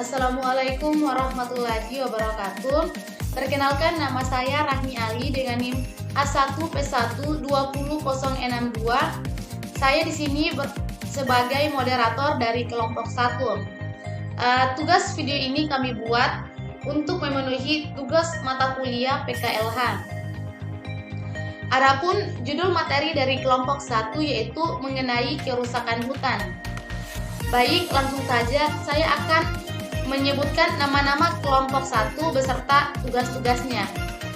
Assalamualaikum warahmatullahi wabarakatuh. Perkenalkan, nama saya Rahmi Ali dengan NIM A1P1200062. Saya di sini sebagai moderator dari kelompok 1. Tugas video ini kami buat untuk memenuhi tugas mata kuliah PKLH. Adapun judul materi dari kelompok 1 yaitu mengenai kerusakan hutan. Baik, langsung saja saya akan menyebutkan nama-nama kelompok 1 beserta tugas-tugasnya.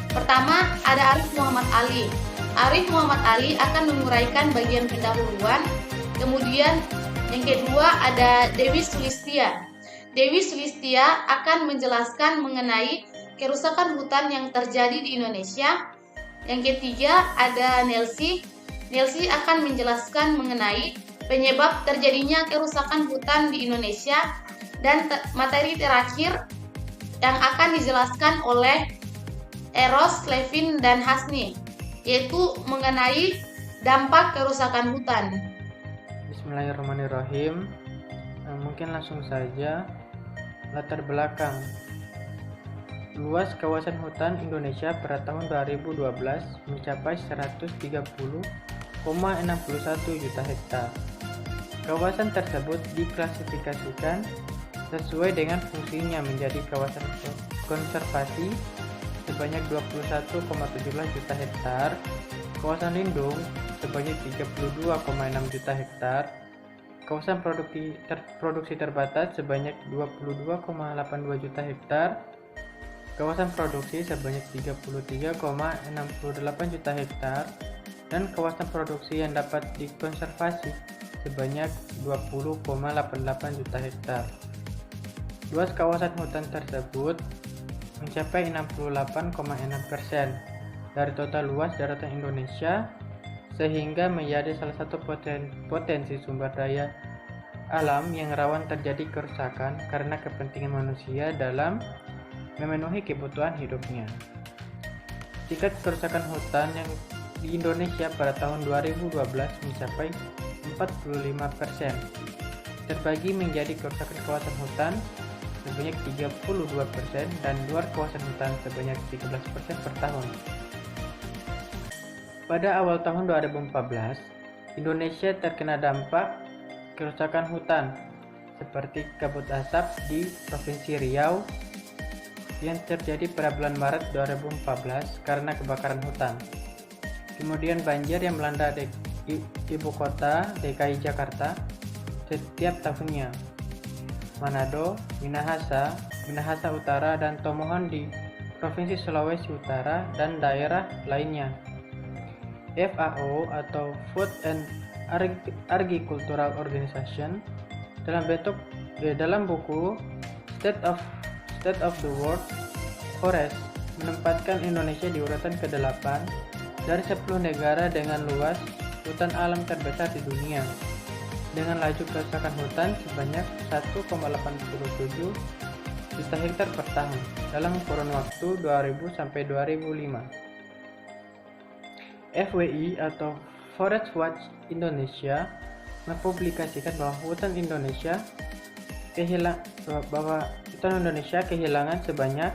Pertama, ada Arif Muhammad Ali. Arif Muhammad Ali akan menguraikan bagian pendahuluan. Kemudian yang kedua ada Dewi Sulistia. Dewi Sulistia akan menjelaskan mengenai kerusakan hutan yang terjadi di Indonesia. Yang ketiga ada Nelsi. Nelsi akan menjelaskan mengenai penyebab terjadinya kerusakan hutan di Indonesia. Dan materi terakhir yang akan dijelaskan oleh Eros, Levin, dan Hasni, yaitu mengenai dampak kerusakan hutan. Bismillahirrahmanirrahim. Mungkin langsung saja. Latar belakang. Luas kawasan hutan Indonesia pada tahun 2012 mencapai 130,61 juta hektar. Kawasan tersebut diklasifikasikan sesuai dengan fungsinya menjadi kawasan konservasi sebanyak 21,17 juta hektar, kawasan lindung sebanyak 32,6 juta hektar, kawasan produksi terbatas sebanyak 22,82 juta hektar, kawasan produksi sebanyak 33,68 juta hektar, dan kawasan produksi yang dapat dikonservasi sebanyak 20,88 juta hektar. Luas kawasan hutan tersebut mencapai 68,6% dari total luas daratan Indonesia, sehingga menjadi salah satu potensi sumber daya alam yang rawan terjadi kerusakan karena kepentingan manusia dalam memenuhi kebutuhan hidupnya. Tingkat kerusakan hutan yang di Indonesia pada tahun 2012 mencapai 45%, terbagi menjadi kerusakan kawasan hutan sebanyak 32% dan luar kawasan hutan sebanyak 13% per tahun. Pada awal tahun 2014, Indonesia terkena dampak kerusakan hutan seperti kabut asap di Provinsi Riau yang terjadi pada bulan Maret 2014 karena kebakaran hutan. Kemudian banjir yang melanda ibu kota DKI Jakarta setiap tahunnya. Manado, Minahasa Utara, dan Tomohon di Provinsi Sulawesi Utara dan daerah lainnya. FAO atau Food and Agricultural Organization dalam buku State of the World Forest menempatkan Indonesia di urutan ke-8 dari 10 negara dengan luas hutan alam terbesar di dunia, dengan laju kerusakan hutan sebanyak 1,87 juta hektar per tahun dalam kurun waktu 2000 sampai 2005. FWI atau Forest Watch Indonesia mempublikasikan bahwa hutan Indonesia kehilangan sebanyak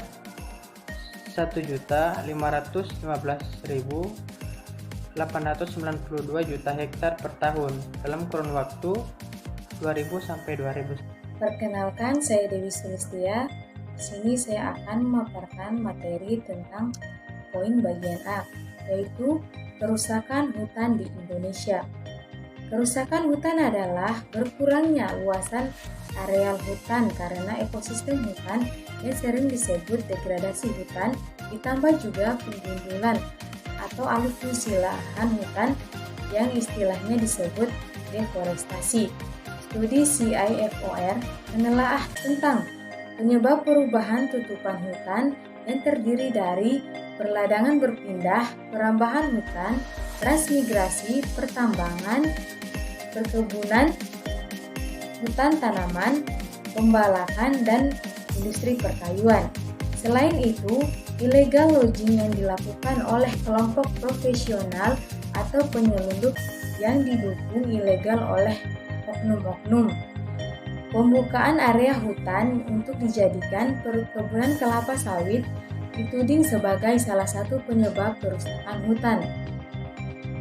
1.515.892 juta hektar per tahun dalam kurun waktu 2000 sampai 2000. Perkenalkan, saya Dewi Sulistia. Di sini saya akan memaparkan materi tentang poin bagian A, yaitu kerusakan hutan di Indonesia. Kerusakan hutan adalah berkurangnya luasan areal hutan karena ekosistem hutan yang sering disebut degradasi hutan, ditambah juga penggundulan atau alih fungsi lahan hutan yang istilahnya disebut deforestasi. Studi CIFOR menelaah tentang penyebab perubahan tutupan hutan yang terdiri dari perladangan berpindah, perambahan hutan, transmigrasi, pertambangan, perkebunan, hutan tanaman, pembalakan, dan industri perkayuan. Selain itu, illegal logging yang dilakukan oleh kelompok profesional atau penyelundup yang didukung ilegal oleh oknum-oknum. Pembukaan area hutan untuk dijadikan perkebunan kelapa sawit dituding sebagai salah satu penyebab kerusakan hutan.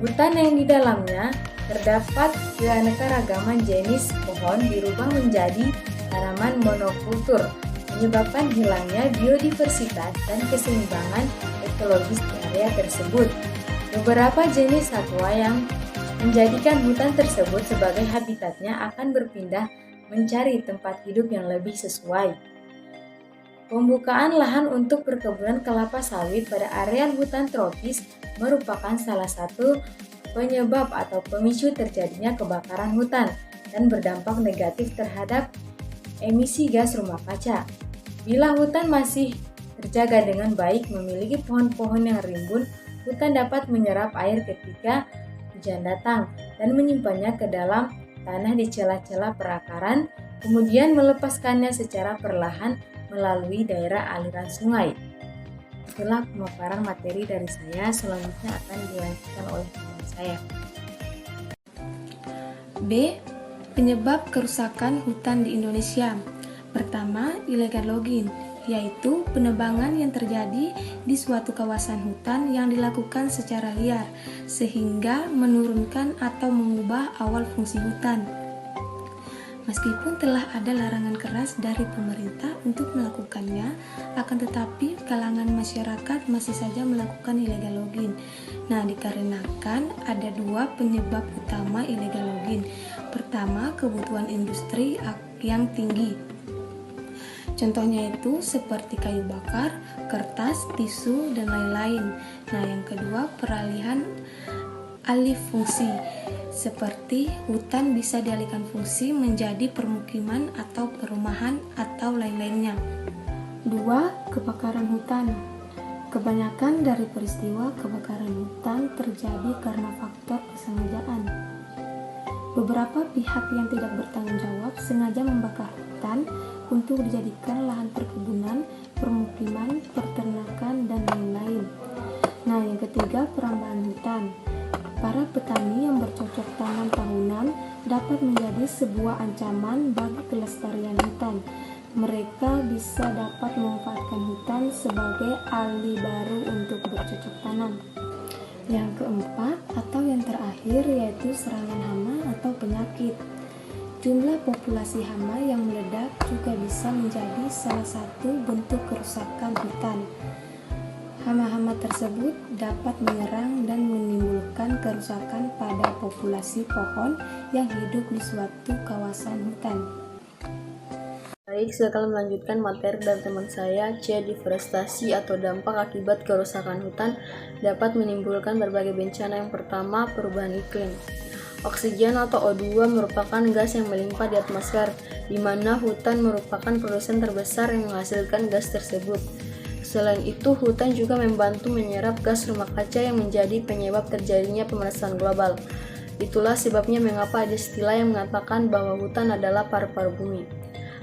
Hutan yang di dalamnya terdapat keanekaragaman jenis pohon dirubah menjadi tanaman monokultur, menyebabkan hilangnya biodiversitas dan keseimbangan ekologis di area tersebut. Beberapa jenis satwa yang menjadikan hutan tersebut sebagai habitatnya akan berpindah mencari tempat hidup yang lebih sesuai. Pembukaan lahan untuk perkebunan kelapa sawit pada areal hutan tropis merupakan salah satu penyebab atau pemicu terjadinya kebakaran hutan dan berdampak negatif terhadap emisi gas rumah kaca. Bila hutan masih terjaga dengan baik, memiliki pohon-pohon yang rimbun, hutan dapat menyerap air ketika hujan datang dan menyimpannya ke dalam tanah di celah-celah perakaran, kemudian melepaskannya secara perlahan melalui daerah aliran sungai. Itulah pemaparan materi dari saya, selanjutnya akan dilanjutkan oleh teman saya. B. Penyebab kerusakan hutan di Indonesia. Pertama, illegal logging, yaitu penebangan yang terjadi di suatu kawasan hutan yang dilakukan secara liar, sehingga menurunkan atau mengubah awal fungsi hutan. Meskipun telah ada larangan keras dari pemerintah untuk melakukannya, akan tetapi kalangan masyarakat masih saja melakukan illegal logging. Nah, dikarenakan ada dua penyebab utama illegal logging. Pertama, kebutuhan industri yang tinggi. Contohnya itu seperti kayu bakar, kertas, tisu, dan lain-lain. Nah, yang kedua, peralihan alih fungsi. Seperti hutan bisa dialihkan fungsi menjadi permukiman atau perumahan atau lain-lainnya. 2. Kebakaran hutan. Kebanyakan dari peristiwa kebakaran hutan terjadi karena faktor kesengajaan. Beberapa pihak yang tidak bertanggung jawab sengaja membakar hutan untuk dijadikan lahan perkebunan, permukiman, peternakan, dan lain-lain. Nah, yang ketiga, perambahan hutan. Para petani yang bercocok tanam tahunan dapat menjadi sebuah ancaman bagi kelestarian hutan. Mereka bisa dapat memanfaatkan hutan sebagai alih baru untuk bercocok tanam. Yang keempat atau yang terakhir yaitu serangan hama atau penyakit. Jumlah populasi hama yang meledak juga bisa menjadi salah satu bentuk kerusakan hutan. Hama-hama tersebut dapat menyerang dan menimbulkan kerusakan pada populasi pohon yang hidup di suatu kawasan hutan. Baik, saya akan melanjutkan materi dari teman saya, C. Deforestasi atau dampak akibat kerusakan hutan dapat menimbulkan berbagai bencana. Yang pertama, perubahan iklim. Oksigen atau O2 merupakan gas yang melimpah di atmosfer, di mana hutan merupakan produsen terbesar yang menghasilkan gas tersebut. Selain itu, hutan juga membantu menyerap gas rumah kaca yang menjadi penyebab terjadinya pemanasan global. Itulah sebabnya mengapa ada istilah yang mengatakan bahwa hutan adalah paru-paru bumi.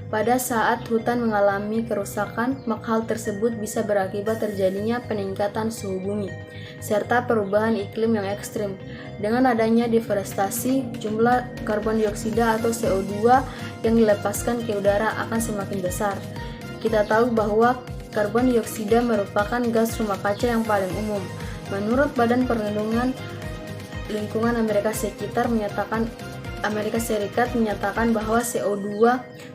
Pada saat hutan mengalami kerusakan, maka hal tersebut bisa berakibat terjadinya peningkatan suhu bumi, serta perubahan iklim yang ekstrim. Dengan adanya deforestasi, jumlah karbon dioksida atau CO2 yang dilepaskan ke udara akan semakin besar. Kita tahu bahwa karbon dioksida merupakan gas rumah kaca yang paling umum. Menurut Badan Perlindungan Lingkungan Amerika Serikat menyatakan bahwa CO2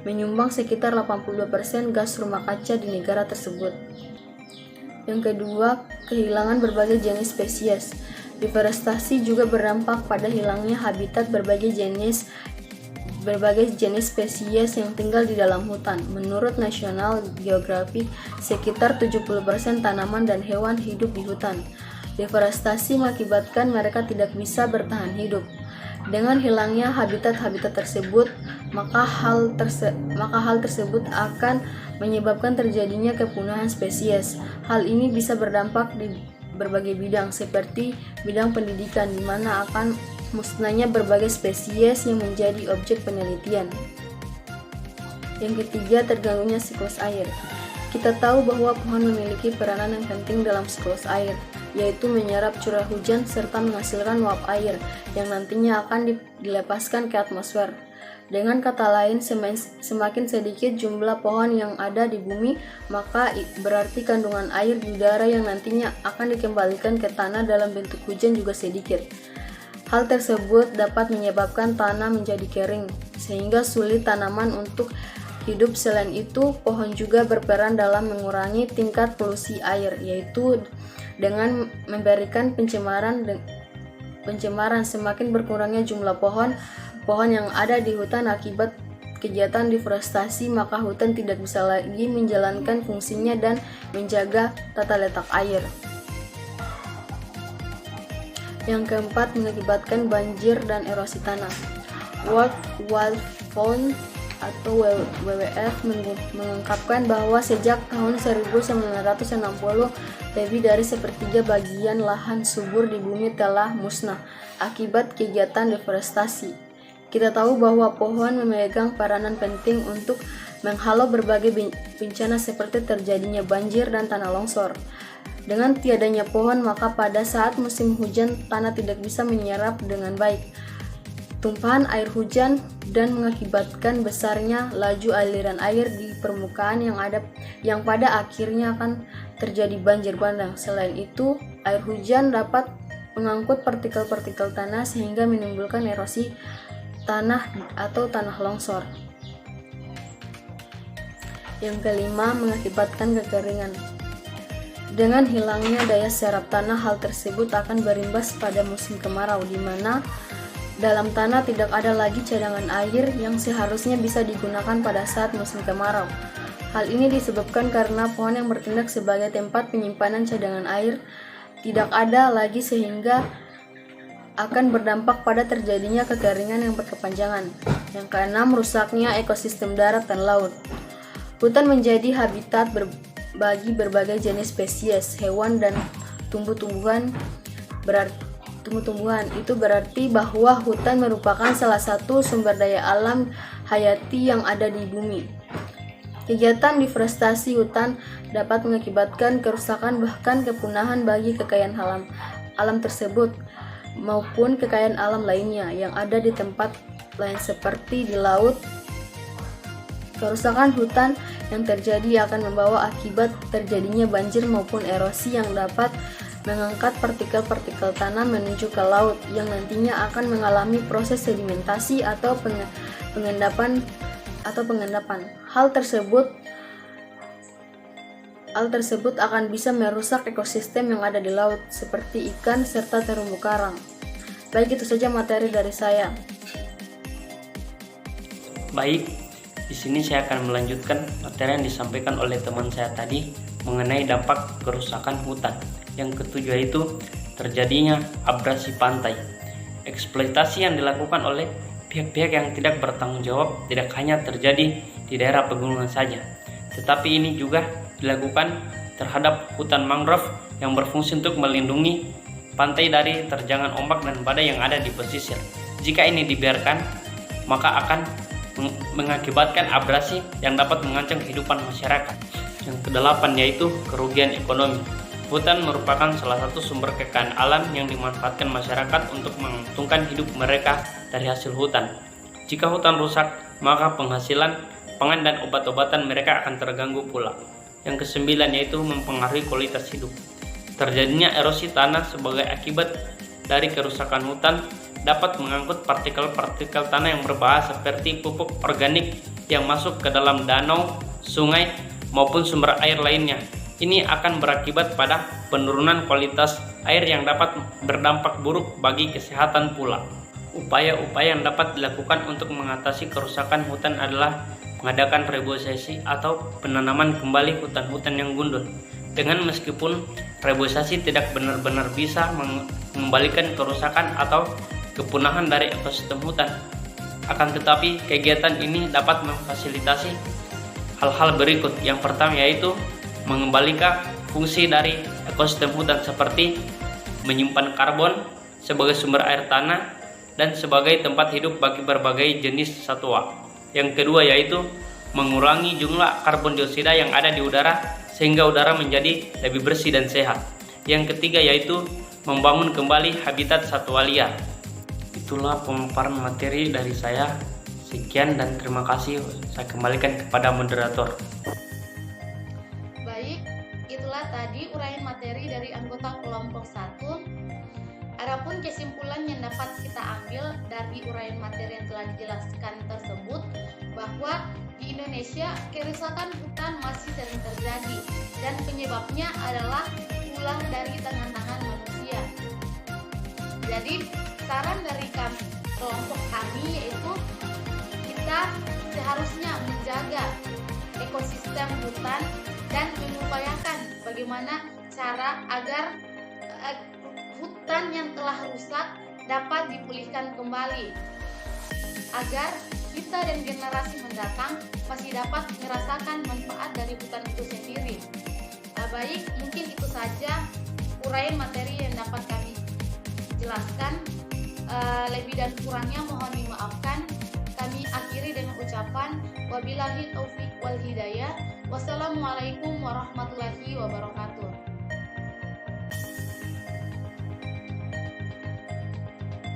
menyumbang sekitar 82% gas rumah kaca di negara tersebut. Yang kedua, kehilangan berbagai jenis spesies. Deforestasi juga berdampak pada hilangnya habitat berbagai jenis spesies yang tinggal di dalam hutan. Menurut National Geographic, sekitar 70% tanaman dan hewan hidup di hutan. Deforestasi mengakibatkan mereka tidak bisa bertahan hidup. Dengan hilangnya habitat-habitat tersebut, maka hal tersebut akan menyebabkan terjadinya kepunahan spesies. Hal ini bisa berdampak di berbagai bidang, seperti bidang pendidikan, di mana akan musnahnya berbagai spesies yang menjadi objek penelitian. Yang ketiga, terganggunya siklus air. Kita tahu bahwa pohon memiliki peranan yang penting dalam siklus air, yaitu menyerap curah hujan serta menghasilkan uap air yang nantinya akan dilepaskan ke atmosfer. Dengan kata lain, semakin sedikit jumlah pohon yang ada di bumi, maka berarti kandungan air di udara yang nantinya akan dikembalikan ke tanah dalam bentuk hujan juga sedikit. Hal tersebut dapat menyebabkan tanah menjadi kering, sehingga sulit tanaman untuk hidup. Selain itu, pohon juga berperan dalam mengurangi tingkat polusi air, yaitu dengan memberikan pencemaran. Semakin berkurangnya jumlah pohon yang ada di hutan akibat kegiatan deforestasi, maka hutan tidak bisa lagi menjalankan fungsinya dan menjaga tata letak air. Yang keempat, mengakibatkan banjir dan erosi tanah. World Wildlife Fund atau WWF mengungkapkan bahwa sejak tahun 1960 lebih dari sepertiga bagian lahan subur di bumi telah musnah akibat kegiatan deforestasi. Kita tahu bahwa pohon memegang peranan penting untuk menghalau berbagai bencana seperti terjadinya banjir dan tanah longsor. Dengan tiadanya pohon, maka pada saat musim hujan tanah tidak bisa menyerap dengan baik tumpahan air hujan dan mengakibatkan besarnya laju aliran air di permukaan yang pada akhirnya akan terjadi banjir bandang. Selain itu, air hujan dapat mengangkut partikel-partikel tanah sehingga menimbulkan erosi tanah atau tanah longsor. Yang kelima, mengakibatkan kekeringan. Dengan hilangnya daya serap tanah, hal tersebut akan berimbas pada musim kemarau, di mana dalam tanah tidak ada lagi cadangan air yang seharusnya bisa digunakan pada saat musim kemarau. Hal ini disebabkan karena pohon yang bertindak sebagai tempat penyimpanan cadangan air tidak ada lagi, sehingga akan berdampak pada terjadinya kekeringan yang berkepanjangan. Yang keenam, rusaknya ekosistem darat dan laut. Hutan menjadi habitat bagi berbagai jenis spesies hewan dan tumbuh-tumbuhan. Itu berarti bahwa hutan merupakan salah satu sumber daya alam hayati yang ada di bumi. Kegiatan deforestasi hutan dapat mengakibatkan kerusakan bahkan kepunahan bagi kekayaan alam tersebut maupun kekayaan alam lainnya yang ada di tempat lain seperti di laut. Kerusakan hutan yang terjadi akan membawa akibat terjadinya banjir maupun erosi yang dapat mengangkat partikel-partikel tanah menuju ke laut yang nantinya akan mengalami proses sedimentasi atau pengendapan. Hal tersebut akan bisa merusak ekosistem yang ada di laut seperti ikan serta terumbu karang. Baik, itu saja materi dari saya. Baik, di sini saya akan melanjutkan materi yang disampaikan oleh teman saya tadi mengenai dampak kerusakan hutan. Yang ketujuh yaitu terjadinya abrasi pantai. Eksploitasi yang dilakukan oleh pihak-pihak yang tidak bertanggung jawab tidak hanya terjadi di daerah pegunungan saja, tetapi ini juga dilakukan terhadap hutan mangrove yang berfungsi untuk melindungi pantai dari terjangan ombak dan badai yang ada di pesisir. Jika ini dibiarkan, maka akan mengakibatkan abrasi yang dapat mengancam kehidupan masyarakat. Yang kedelapan yaitu kerugian ekonomi. Hutan merupakan salah satu sumber kekayaan alam yang dimanfaatkan masyarakat untuk menguntungkan hidup mereka dari hasil hutan. Jika hutan rusak, maka penghasilan pangan dan obat-obatan mereka akan terganggu pula. Yang kesembilan yaitu mempengaruhi kualitas hidup. Terjadinya erosi tanah sebagai akibat dari kerusakan hutan dapat mengangkut partikel-partikel tanah yang berbahaya seperti pupuk organik yang masuk ke dalam danau, sungai, maupun sumber air lainnya. Ini akan berakibat pada penurunan kualitas air yang dapat berdampak buruk bagi kesehatan pula. Upaya-upaya yang dapat dilakukan untuk mengatasi kerusakan hutan adalah mengadakan reboisasi atau penanaman kembali hutan-hutan yang gundul. Dengan meskipun reboisasi tidak benar-benar bisa mengembalikan kerusakan atau kepunahan dari ekosistem hutan, akan tetapi kegiatan ini dapat memfasilitasi hal-hal berikut. Yang pertama yaitu mengembalikan fungsi dari ekosistem hutan seperti menyimpan karbon sebagai sumber air tanah dan sebagai tempat hidup bagi berbagai jenis satwa. Yang kedua yaitu mengurangi jumlah karbon dioksida yang ada di udara sehingga udara menjadi lebih bersih dan sehat. Yang ketiga yaitu membangun kembali habitat satwa liar. Itulah pemaparan materi dari saya. Sekian dan terima kasih. Saya kembalikan kepada moderator. Baik, itulah tadi uraian materi dari anggota kelompok 1. Adapun kesimpulan yang dapat kita ambil dari uraian materi yang telah dijelaskan tersebut, bahwa di Indonesia kerusakan hutan masih sering terjadi dan penyebabnya adalah ulah dari tangan-tangan manusia. Jadi saran dari kelompok kami yaitu kita seharusnya menjaga ekosistem hutan dan mengupayakan bagaimana cara agar hutan yang telah rusak dapat dipulihkan kembali, agar kita dan generasi mendatang masih dapat merasakan manfaat dari hutan itu sendiri. Baik, mungkin itu saja uraian materi yang dapat kami jelaskan. Lebih dan kurangnya mohon dimaafkan. Kami akhiri dengan ucapan wabillahi taufik wal hidayah. Wassalamualaikum warahmatullahi wabarakatuh.